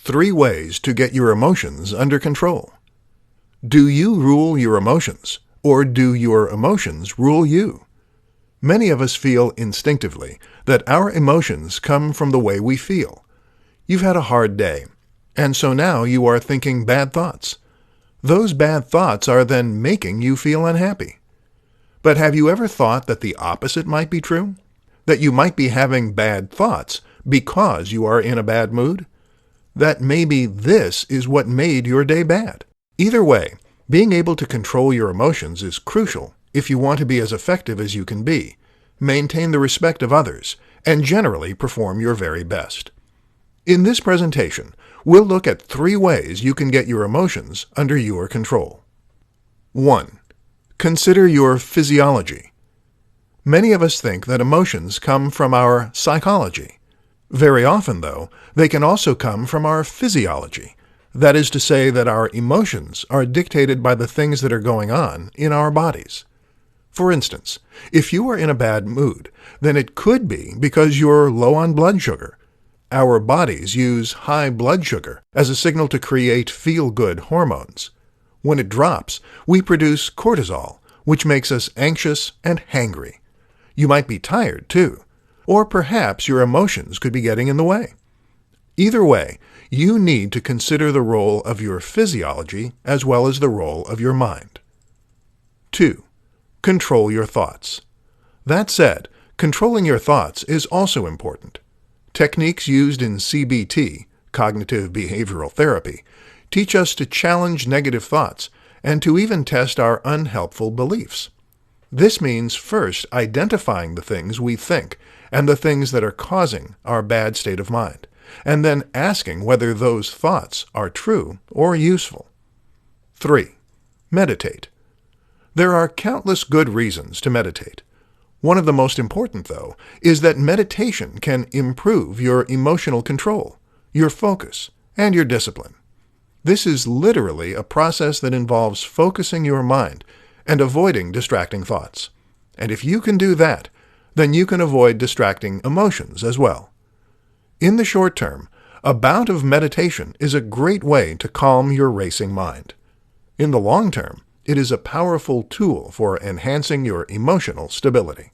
3 ways to get your emotions under control. Do you rule your emotions, or do your emotions rule you? Many of us feel instinctively that our emotions come from the way we feel. You've had a hard day, and so now you are thinking bad thoughts. Those bad thoughts are then making you feel unhappy. But have you ever thought that the opposite might be true? That you might be having bad thoughts because you are in a bad mood? That maybe this is what made your day bad? Either way, being able to control your emotions is crucial if you want to be as effective as you can be, maintain the respect of others, and generally perform your very best. In this presentation, we'll look at 3 ways you can get your emotions under your control. 1. Consider your physiology. Many of us think that emotions come from our psychology. Very often, though, they can also come from our physiology. That is to say that our emotions are dictated by the things that are going on in our bodies. For instance, if you are in a bad mood, then it could be because you're low on blood sugar. Our bodies use high blood sugar as a signal to create feel-good hormones. When it drops, we produce cortisol, which makes us anxious and hangry. You might be tired, too, or perhaps your emotions could be getting in the way. Either way, you need to consider the role of your physiology as well as the role of your mind. 2. Control your thoughts. That said, controlling your thoughts is also important. Techniques used in CBT, cognitive behavioral therapy, teach us to challenge negative thoughts and to even test our unhelpful beliefs. This means first identifying the things we think and the things that are causing our bad state of mind, and then asking whether those thoughts are true or useful. 3. Meditate. There are countless good reasons to meditate. One of the most important, though, is that meditation can improve your emotional control, your focus, and your discipline. This is literally a process that involves focusing your mind and avoiding distracting thoughts. And if you can do that, then you can avoid distracting emotions as well. In the short term, a bout of meditation is a great way to calm your racing mind. In the long term, it is a powerful tool for enhancing your emotional stability.